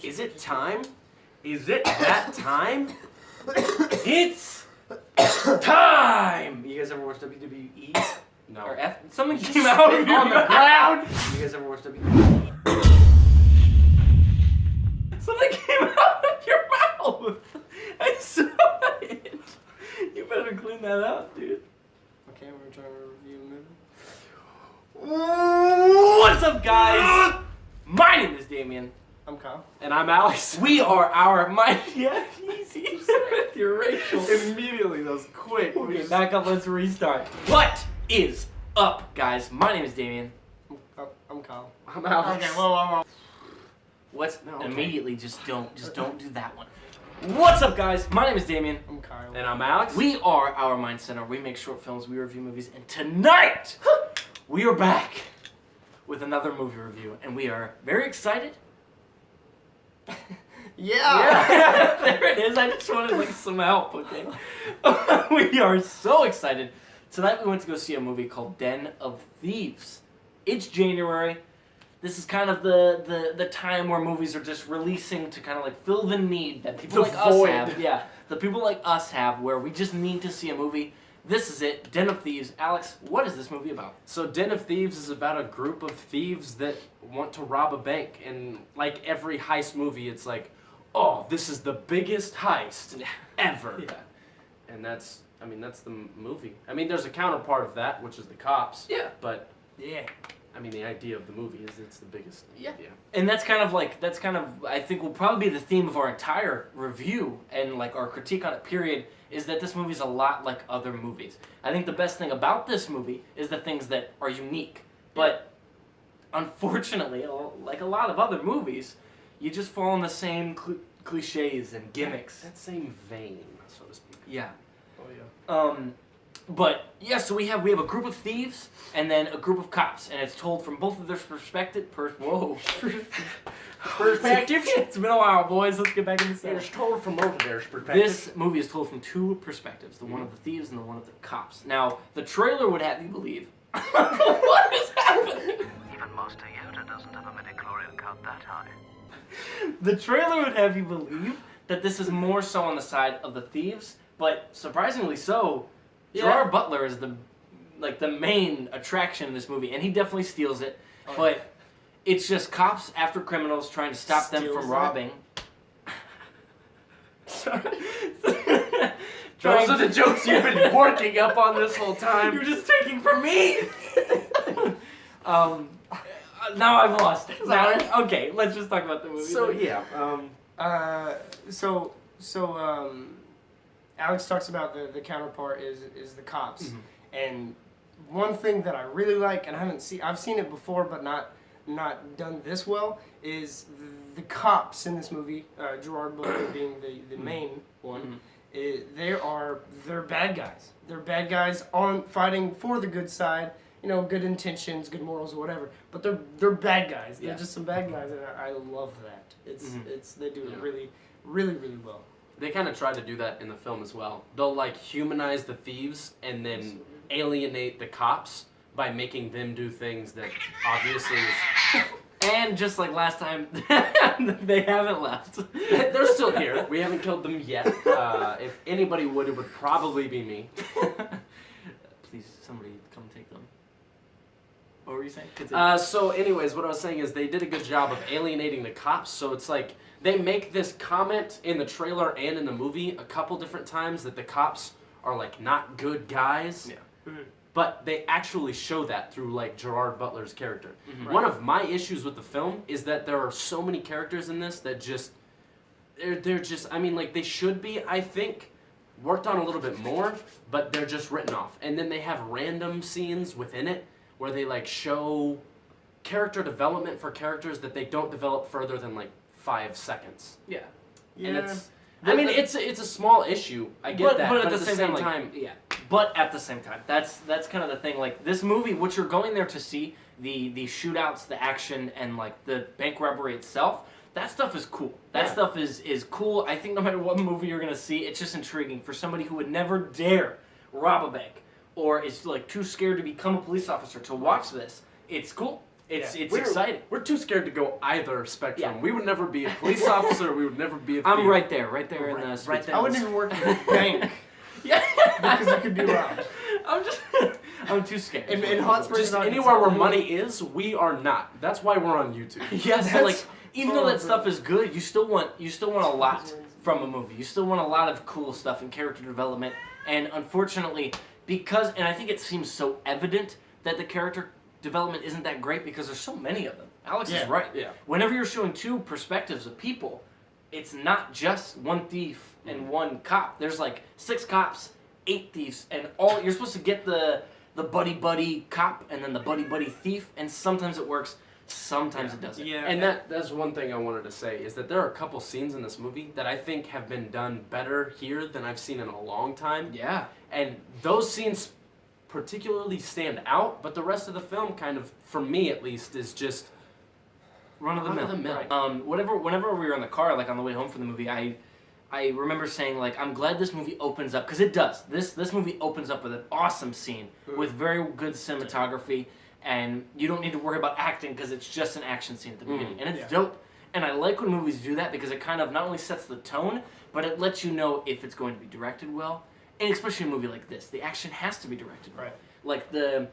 Is it time? Is it that time? It's time! You guys ever watch WWE? No. Or F? Something came out of on the ground! You guys ever watch WWE? Something came out of your mouth! I saw it! You better clean that out, dude. Okay, we're trying to review a movie. What's up, guys? My name is Damien. I'm Kyle. And I'm Alex. We are our yeah, easy with your racial. Immediately, that was quick. Okay, back up, let's restart. What is up, guys? My name is Damien. I'm Kyle. I'm Alex. Okay, whoa. What's No, okay. Immediately just don't do that one. What's up, guys? My name is Damien. I'm Kyle. And I'm Alex. We are Our Mind Center. We make short films, we review movies, and tonight we are back with another movie review, and we are very excited. Yeah. There it is. I just wanted like some help, okay? We are so excited. Tonight we went to go see a movie called Den of Thieves. It's January. This is kind of the time where movies are just releasing to kind of like fill the need that people like us have. Yeah, the people like us have where we just need to see a movie. This is it, Den of Thieves. Alex, what is this movie about? So Den of Thieves is about a group of thieves that want to rob a bank, and like every heist movie, it's like, oh, this is the biggest heist ever. Yeah. And that's the movie. I mean, there's a counterpart of that, which is the cops. Yeah. But Yeah. I mean, the idea of the movie is it's the biggest. Yeah. And that's kind of I think will probably be the theme of our entire review and like our critique on it, period, is that this movie's a lot like other movies. I think the best thing about this movie is the things that are unique. But unfortunately, like a lot of other movies, you just fall in the same cliches and gimmicks. That same vein, so to speak. Yeah. Oh yeah. But yeah, so we have a group of thieves and then a group of cops, and it's told from both of their perspective. Perspective. It's been a while, boys. Let's get back into this. It's told from both of their perspective. This movie is told from two perspectives: the one of the thieves and the one of the cops. Now, the trailer would have you believe. What is happening? Even most Toyota doesn't have a midichlorian count that high. The trailer would have you believe that this is more so on the side of the thieves, but surprisingly so. Gerard Butler is the main attraction in this movie, and he definitely steals it. Oh, but it's just cops after criminals trying to stop them from robbing. Those are the jokes you've been working up on this whole time. You're just taking from me. Now I've lost it. Okay, let's just talk about the movie. So yeah. Alex talks about the counterpart is the cops, Mm-hmm. and one thing that I really like, and I've seen it before, but not done this well, is the cops in this movie. Gerard Butler being the main one. Mm-hmm. They're bad guys. They're bad guys on fighting for the good side. You know, good intentions, good morals, or whatever. But they're bad guys. They're just some bad guys, and I love that. They do it really, really, really well. They kind of try to do that in the film as well. They'll like humanize the thieves and then alienate the cops by making them do things that obviously is... And just like last time, they haven't left. They're still here. We haven't killed them yet. If anybody would, it would probably be me. Please, somebody come take them. What were you saying? So anyways, what I was saying is they did a good job of alienating the cops. So it's like they make this comment in the trailer and in the movie a couple different times that the cops are like not good guys. Yeah. Mm-hmm. But they actually show that through like Gerard Butler's character. Mm-hmm. One of my issues with the film is that there are so many characters in this that just they're just I mean like they should be I think worked on a little bit more, but they're just written off. And then they have random scenes within it where they like show character development for characters that they don't develop further than like 5 seconds. Yeah. And it's it's a small issue. I get that. But at the same time, time, yeah. But at the same time, that's kind of the thing. Like this movie, what you're going there to see, the shootouts, the action, and like the bank robbery itself, that stuff is cool. That stuff is cool. I think no matter what movie you're gonna see, it's just intriguing for somebody who would never dare rob a bank or is like too scared to become a police officer to watch this. It's cool. It's We're- exciting. We're too scared to go either spectrum. Yeah. We would never be a police officer. We would never be a thief. I'm right there in the Right sweet there. I wouldn't even work in a bank Yeah. because it could be robbed. I'm too scared. In Hot Springs, Just Arkansas, anywhere where money is, we are not. That's why we're on YouTube. Yes, but That's like even though that stuff is good, you still want a lot from a movie. You still want a lot of cool stuff and character development. And unfortunately, and I think it seems so evident that the character development isn't that great because there's so many of them. Alex is right. Yeah. Whenever you're showing two perspectives of people, it's not just one thief and one cop. There's like 6 cops, 8 thieves, and all you're supposed to get the buddy cop and then the buddy thief, and sometimes it works, sometimes it doesn't. Yeah. And that's one thing I wanted to say is that there are a couple scenes in this movie that I think have been done better here than I've seen in a long time. Yeah. And those scenes particularly stand out, but the rest of the film kind of, for me at least, is just Run of the mill. Right. Whenever we were in the car, like on the way home from the movie, I remember saying like, I'm glad this movie opens up because it does. This movie opens up with an awesome scene with very good cinematography, and you don't need to worry about acting because it's just an action scene at the beginning, and it's dope. And I like when movies do that because it kind of not only sets the tone, but it lets you know if it's going to be directed well, and especially in a movie like this, the action has to be directed well. Right. Like the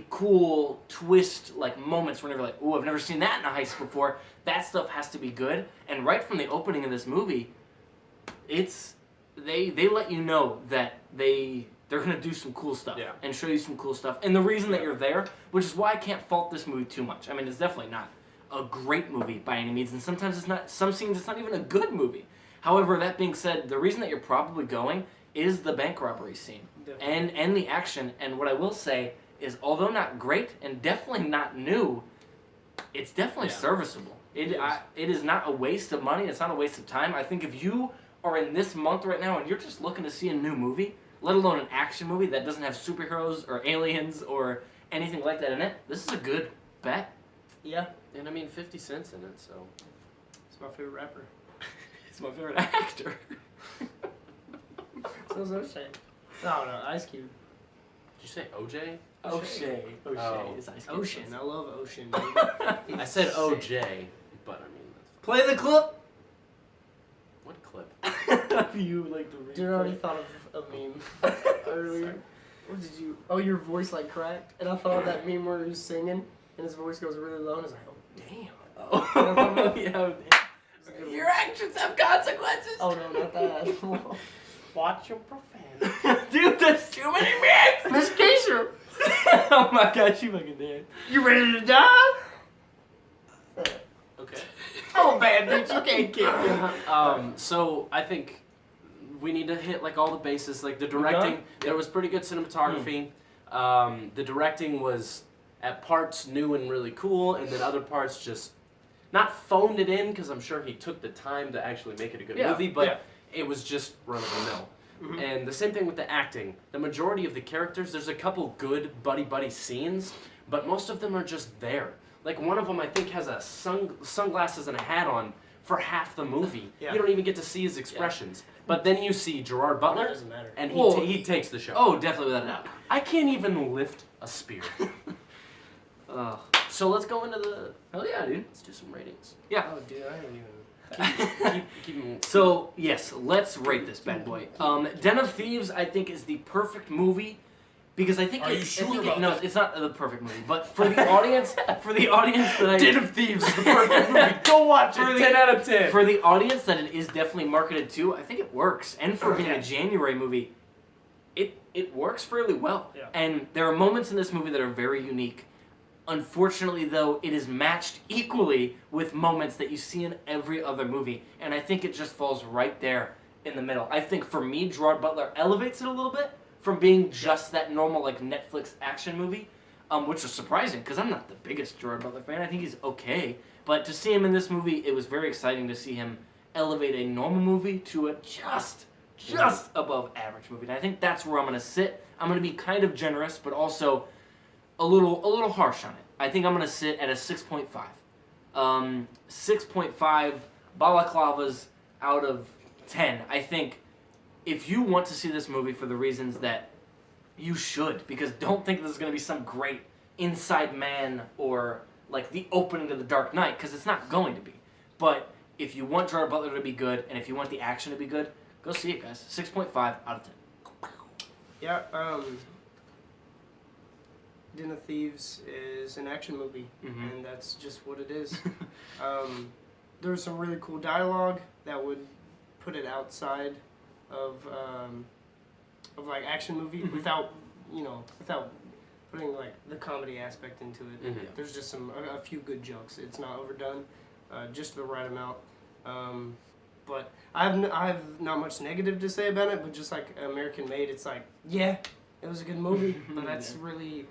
cool twist like moments whenever like, oh, I've never seen that in a heist before. That stuff has to be good. And right from the opening of this movie, they let you know that they're gonna do some cool stuff and show you some cool stuff. And the reason that you're there, which is why I can't fault this movie too much. I mean, it's definitely not a great movie by any means, and sometimes it's not. Some scenes it's not even a good movie. However, that being said, the reason that you're probably going is the bank robbery scene and the action. And what I will say is, although not great and definitely not new, it's definitely serviceable. It is not a waste of money. It's not a waste of time. I think if you are in this month right now and you're just looking to see a new movie, let alone an action movie that doesn't have superheroes or aliens or anything like that in it, this is a good bet. Yeah. And I mean 50 cents in it, so It's my favorite rapper. He's my favorite actor. So's O'Shea. No, Ice Cube. did you say OJ? O'Shea. Oh. is Ice Cube. Ocean. I love Ocean, dude. I said Sick. OJ, but I mean that's Play the clip. what clip? You like the Dude, I already thought of a meme earlier. What did you? Oh, your voice like cracked, and I thought of that meme where he was singing, and his voice goes really low, and I was like, oh damn. Oh, yeah. Your actions have consequences. Oh no, not that. Watch your profanity. Dude, that's too many memes. Miss Keisha, Oh my gosh, you fucking did. you ready to die? Okay. I'm a bad bitch. You can't kill me. So I think we need to hit like all the bases. Like the directing, there was pretty good cinematography. The directing was at parts new and really cool, and then other parts just not phoned it in because I'm sure he took the time to actually make it a good movie, but it was just run of the mill. And the same thing with the acting. The majority of the characters, there's a couple good buddy scenes, but most of them are just there. Like one of them, I think, has a sunglasses and a hat on for half the movie. Yeah. You don't even get to see his expressions. But then you see Gerard Butler, Doesn't matter. and Well, he takes the show. Oh, definitely without a doubt. I can't even lift a spear. Oh, So let's go into the. hell yeah, dude. Let's do some ratings. Yeah. Oh, dude, I haven't even. Keep 'em- So yes, let's rate this bad boy. Den of Thieves, I think, is the perfect movie because I think Are you sure about no, that? it's not the perfect movie, but for the audience, that I Den of Thieves is the perfect movie. Go watch For it. the- 10 out of 10. for the audience that it is definitely marketed to, I think it works. And for being a January movie, it works fairly well. Yeah. And there are moments in this movie that are very unique. Unfortunately, though, it is matched equally with moments that you see in every other movie. And I think it just falls right there in the middle. I think for me, Gerard Butler elevates it a little bit from being just that normal like Netflix action movie, which was surprising because I'm not the biggest Gerard Butler fan. I think he's okay. But to see him in this movie, it was very exciting to see him elevate a normal movie to a just above average movie. And I think that's where I'm going to sit. I'm going to be kind of generous, but also a little harsh on it. I think I'm going to sit at a 6.5. 6.5 balaclavas out of 10. I think if you want to see this movie for the reasons that you should, because don't think this is going to be some great Inside Man or like the opening to The Dark Knight, because it's not going to be. But if you want Gerard Butler to be good, and if you want the action to be good, go see it, guys. 6.5 out of 10. Yeah, Den of Thieves is an action movie, and that's just what it is. There's some really cool dialogue that would put it outside of like action movie without putting like the comedy aspect into it. There's just a few good jokes. It's not overdone, just the right amount. But I have not much negative to say about it, but just like American Made, it's like, yeah, it was a good movie, but that's really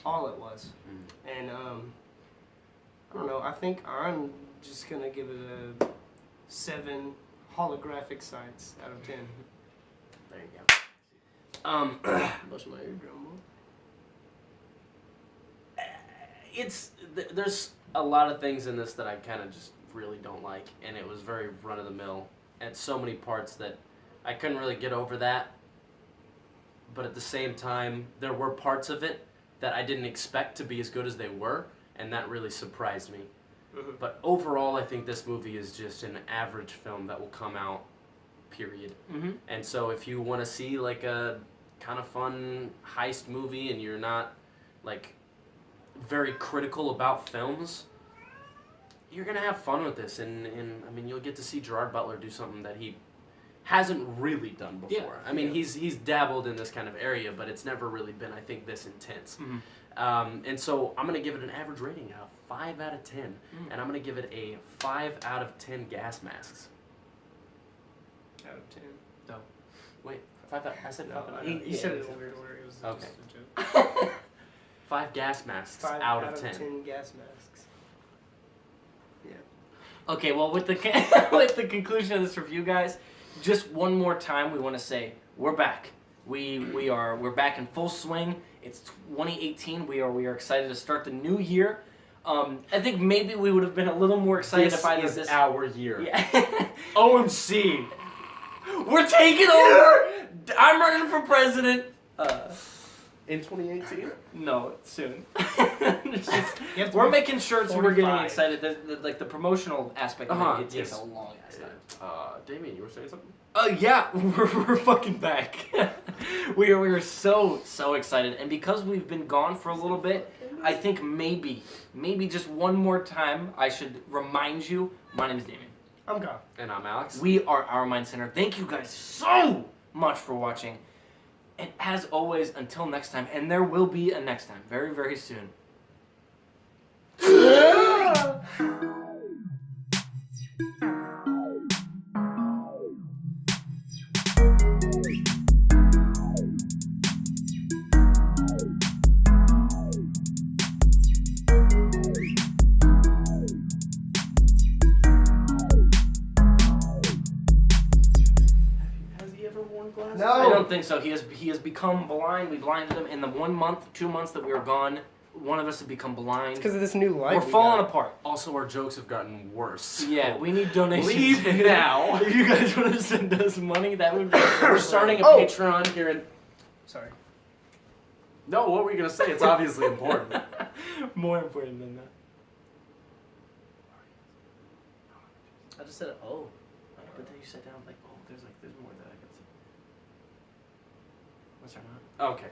all it was. And I don't know, I think I'm just gonna give it a 7 holographic sights out of 10. There you go. Bust my eardrum. There's a lot of things in this that I kind of just really don't like, and it was very run of the mill at so many parts that I couldn't really get over that. But at the same time, there were parts of it that I didn't expect to be as good as they were, and that really surprised me. But overall, I think this movie is just an average film that will come out, period. And so if you want to see like a kind of fun heist movie and you're not like very critical about films, you're gonna have fun with this, and I mean, you'll get to see Gerard Butler do something that he hasn't really done before. Yeah. I mean, he's dabbled in this kind of area, but it's never really been, I think, this intense. And so I'm gonna give it an average rating of 5 out of 10, and I'm gonna give it a 5 out of 10 gas masks. Out of 10. No, wait, 5 out. I said 5 out. You said it in a weird order. It was Okay. just a joke. 5 gas masks 5 out of 10. 10 gas masks. Yeah. Okay, well, with the with the conclusion of this review, guys, just one more time, we want to say we're back. We're back in full swing. It's 2018. We are excited to start the new year. I think maybe we would have been a little more excited if I This did is this. our year. Yeah. OMC. We're taking over. I'm running for president. In 2018? No, soon. It's just- You have to we're be making shirts. We're getting 45. excited. Like the promotional aspect of it takes yes. a long ass time. Damien, you were saying something? Yeah, we're fucking back. we are so excited, and because we've been gone for a little bit, I think maybe just one more time I should remind you. My name is Damien. I'm gone. And I'm Alex. We are Our Mind Center. Thank you guys so much for watching, and as always, until next time, and there will be a next time, very, very soon. Has he ever worn glasses? No. I don't think so. He has become blind. We blinded him in the 1 month, 2 months that we were gone. One of us had become blind. Because of this new light. We're falling apart. Also, our jokes have gotten worse. Yeah, we need donations. Leave now. If you guys want to send us money, that would be. We're starting a Oh. Patreon here in... Sorry. No, what were you going to say? It's obviously important. More important than that. I just said, oh. But then you sat down like, oh, there's more that I could say. What's our name? Okay.